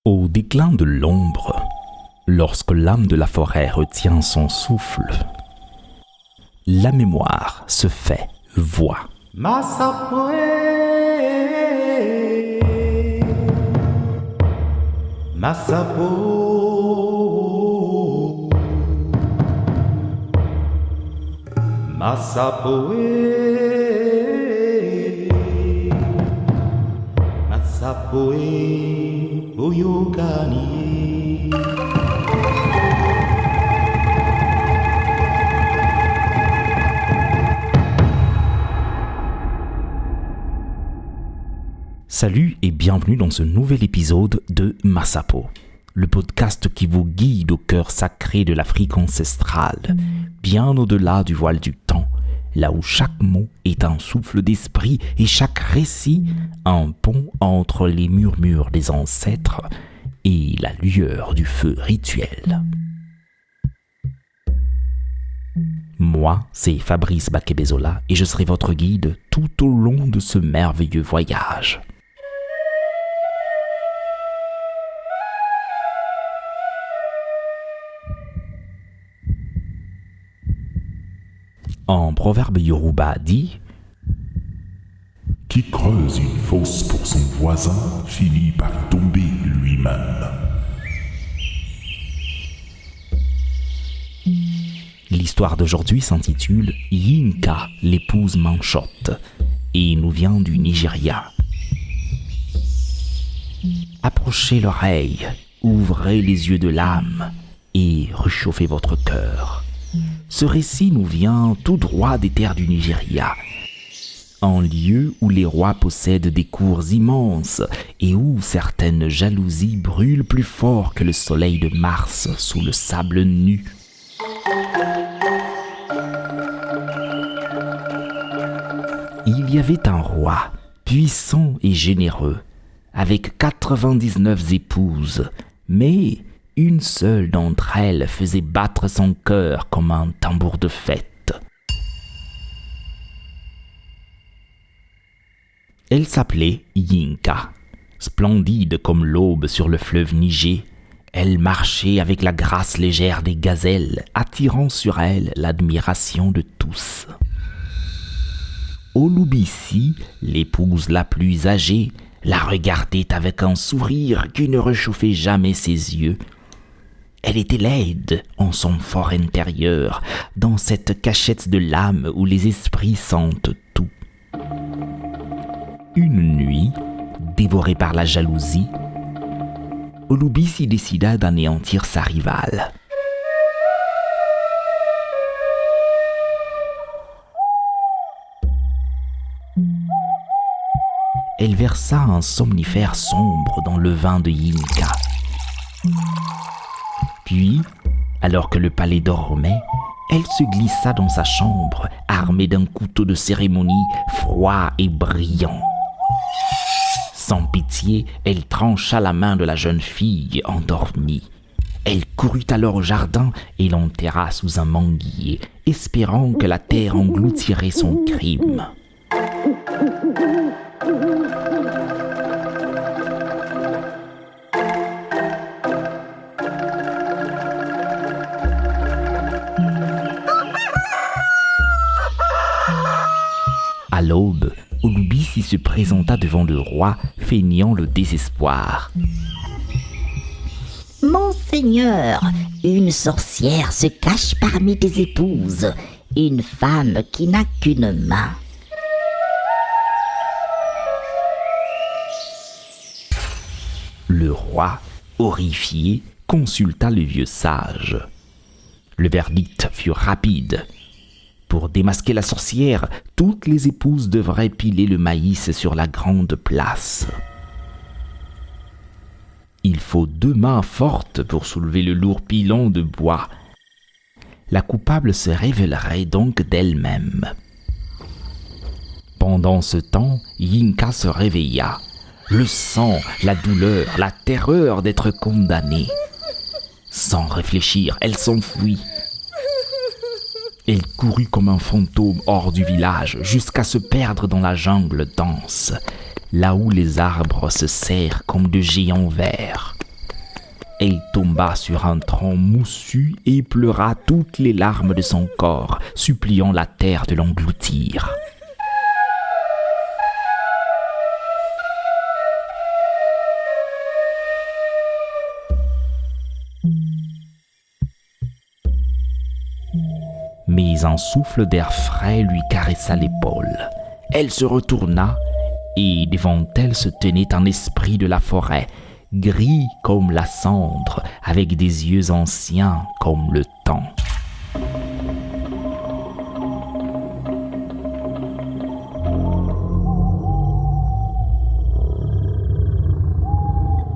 Au déclin de l'ombre, lorsque l'âme de la forêt retient son souffle, la mémoire se fait voix. Masapoe, Masapo, Masapoe, Masapoe, Oyokani. Salut et bienvenue dans ce nouvel épisode de Masapo, le podcast qui vous guide au cœur sacré de l'Afrique ancestrale, bien au-delà du voile du temps, là où chaque mot est un souffle d'esprit et chaque récit un pont entre les murmures des ancêtres et la lueur du feu rituel. Moi, c'est Fabrice Bakebezola et je serai votre guide tout au long de ce merveilleux voyage. Un proverbe yoruba dit « Qui creuse une fosse pour son voisin finit par y tomber lui-même. » L'histoire d'aujourd'hui s'intitule « Yinka, l'épouse manchotte » et nous vient du Nigeria. Approchez l'oreille, ouvrez les yeux de l'âme et réchauffez votre cœur. Ce récit nous vient tout droit des terres du Nigeria, un lieu où les rois possèdent des cours immenses et où certaines jalousies brûlent plus fort que le soleil de Mars sous le sable nu. Il y avait un roi, puissant et généreux, avec 99 épouses, mais une seule d'entre elles faisait battre son cœur comme un tambour de fête. Elle s'appelait Yinka. Splendide comme l'aube sur le fleuve Niger, elle marchait avec la grâce légère des gazelles, attirant sur elle l'admiration de tous. Olubisi, l'épouse la plus âgée, la regardait avec un sourire qui ne réchauffait jamais ses yeux. Elle était laide en son fort intérieur, dans cette cachette de l'âme où les esprits sentent tout. Une nuit, dévorée par la jalousie, Olubisi décida d'anéantir sa rivale. Elle versa un somnifère sombre dans le vin de Yinka. Puis, alors que le palais dormait, elle se glissa dans sa chambre, armée d'un couteau de cérémonie froid et brillant. Sans pitié, elle trancha la main de la jeune fille endormie. Elle courut alors au jardin et l'enterra sous un manguier, espérant que la terre engloutirait son crime. À l'aube, Olubisi se présenta devant le roi, feignant le désespoir. « Monseigneur, une sorcière se cache parmi tes épouses, une femme qui n'a qu'une main. » Le roi, horrifié, consulta le vieux sage. Le verdict fut rapide. Pour démasquer la sorcière, toutes les épouses devraient piler le maïs sur la grande place. Il faut 2 mains fortes pour soulever le lourd pilon de bois. La coupable se révélerait donc d'elle-même. Pendant ce temps, Yinka se réveilla. Le sang, la douleur, la terreur d'être condamnée. Sans réfléchir, elle s'enfuit. Elle courut comme un fantôme hors du village jusqu'à se perdre dans la jungle dense, là où les arbres se serrent comme de géants vers. Elle tomba sur un tronc moussu et pleura toutes les larmes de son corps, suppliant la terre de l'engloutir. Mais un souffle d'air frais lui caressa l'épaule. Elle se retourna et devant elle se tenait un esprit de la forêt, gris comme la cendre, avec des yeux anciens comme le temps.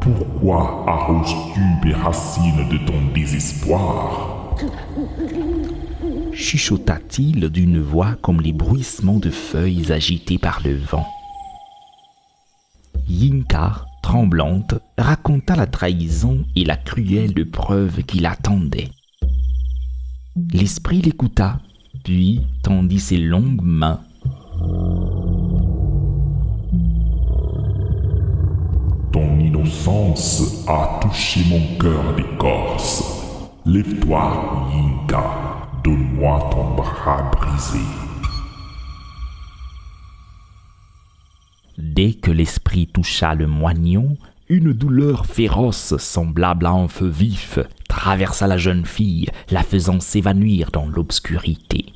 Pourquoi arroses-tu mes racines de ton désespoir? Chuchota-t-il d'une voix comme les bruissements de feuilles agitées par le vent. Yinka, tremblante, raconta la trahison et la cruelle preuve qui l'attendait. L'esprit l'écouta, puis tendit ses longues mains. Ton innocence a touché mon cœur d'écorce. Lève-toi, Yinka. Donne-moi ton bras brisé. Dès que l'esprit toucha le moignon, une douleur féroce, semblable à un feu vif, traversa la jeune fille, la faisant s'évanouir dans l'obscurité.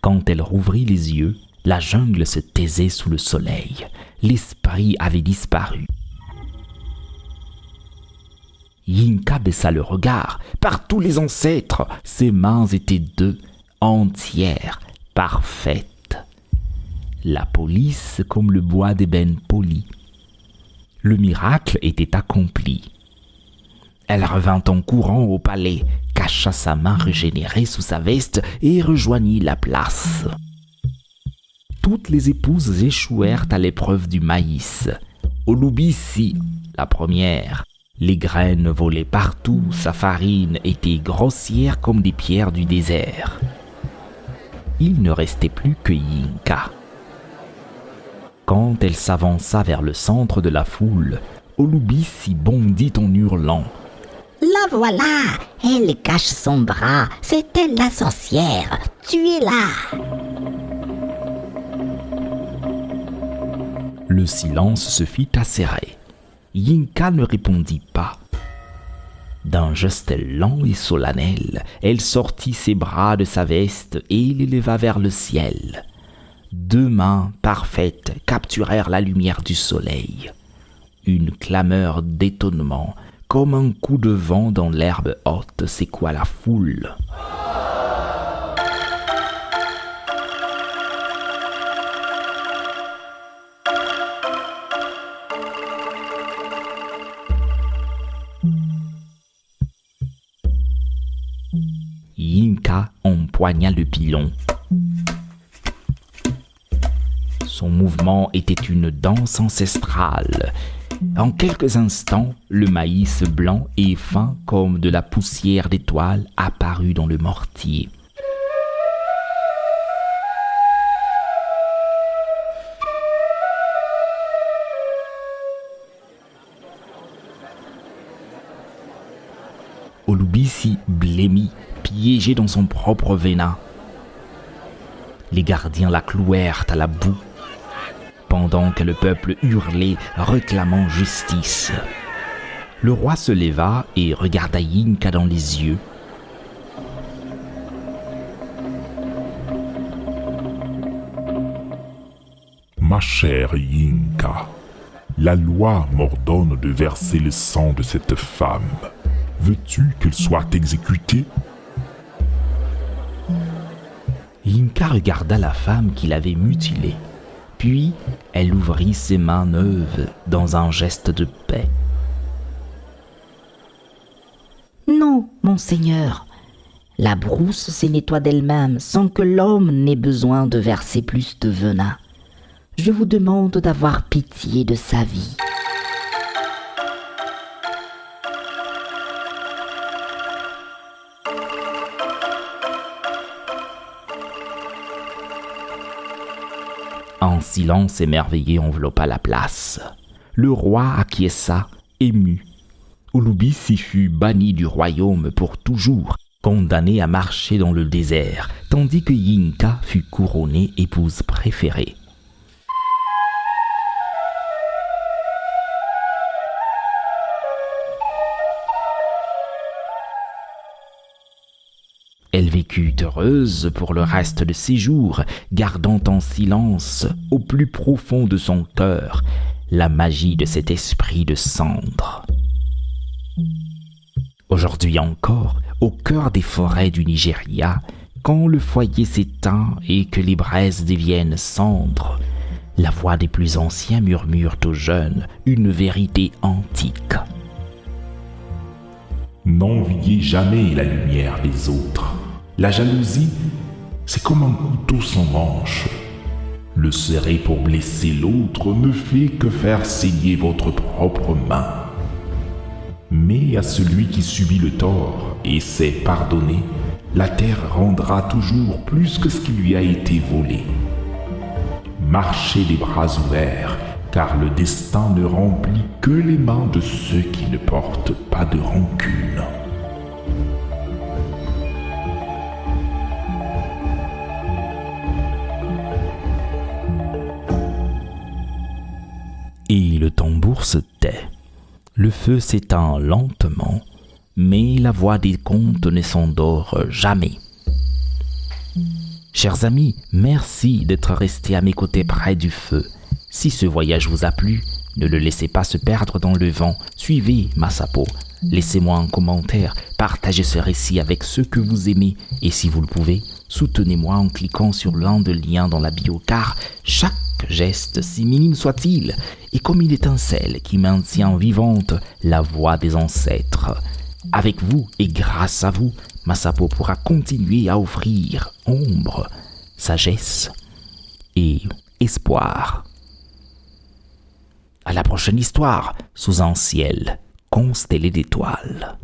Quand elle rouvrit les yeux, la jungle se taisait sous le soleil. L'esprit avait disparu. Yinka baissa le regard. Par tous les ancêtres, ses mains étaient deux, entières, parfaites. La police comme le bois d'ébène poli. Le miracle était accompli. Elle revint en courant au palais, cacha sa main régénérée sous sa veste et rejoignit la place. Toutes les épouses échouèrent à l'épreuve du maïs. Olubisi, la première. Les graines volaient partout, sa farine était grossière comme des pierres du désert. Il ne restait plus que Yinka. Quand elle s'avança vers le centre de la foule, Olubisi bondit en hurlant. « La voilà! Elle cache son bras, c'est elle la sorcière! Tuez-la !» Le silence se fit acérer. Yinka ne répondit pas. D'un geste lent et solennel, elle sortit ses bras de sa veste et les leva vers le ciel. Deux mains parfaites capturèrent la lumière du soleil. Une clameur d'étonnement, comme un coup de vent dans l'herbe haute, secoua la foule. Yinka empoigna le pilon. Son mouvement était une danse ancestrale. En quelques instants, le maïs blanc et fin comme de la poussière d'étoiles apparut dans le mortier. Olubisi blêmit, piégé dans son propre venin. Les gardiens la clouèrent à la boue, pendant que le peuple hurlait, réclamant justice. Le roi se leva et regarda Yinka dans les yeux. Ma chère Yinka, la loi m'ordonne de verser le sang de cette femme. Veux-tu qu'elle soit exécutée? Yinka regarda la femme qui l'avait mutilée. Puis, elle ouvrit ses mains neuves dans un geste de paix. « Non, monseigneur, la brousse se nettoie d'elle-même sans que l'homme n'ait besoin de verser plus de venin. Je vous demande d'avoir pitié de sa vie. » Un silence émerveillé enveloppa la place. Le roi acquiesça, ému. Ulubi s'y fut banni du royaume pour toujours, condamné à marcher dans le désert, tandis que Yinka fut couronnée épouse préférée. Elle vécut heureuse pour le reste de ses jours, gardant en silence, au plus profond de son cœur, la magie de cet esprit de cendre. Aujourd'hui encore, au cœur des forêts du Nigeria, quand le foyer s'éteint et que les braises deviennent cendres, la voix des plus anciens murmure aux jeunes une vérité antique. N'enviez jamais la lumière des autres. La jalousie, c'est comme un couteau sans manche. Le serrer pour blesser l'autre ne fait que faire saigner votre propre main. Mais à celui qui subit le tort et sait pardonner, la terre rendra toujours plus que ce qui lui a été volé. Marchez les bras ouverts, car le destin ne remplit que les mains de ceux qui ne portent pas de rancune. Et le tambour se tait. Le feu s'éteint lentement, mais la voix des contes ne s'endort jamais. Chers amis, merci d'être restés à mes côtés près du feu. Si ce voyage vous a plu, ne le laissez pas se perdre dans le vent. Suivez Masapo. Laissez-moi un commentaire, partagez ce récit avec ceux que vous aimez et si vous le pouvez, soutenez-moi en cliquant sur l'un des liens dans la bio car chaque geste, si minime soit-il, est comme une étincelle qui maintient vivante la voix des ancêtres. Avec vous et grâce à vous, Masapo pourra continuer à offrir ombre, sagesse et espoir. À la prochaine histoire, sous un ciel constellé d'étoiles.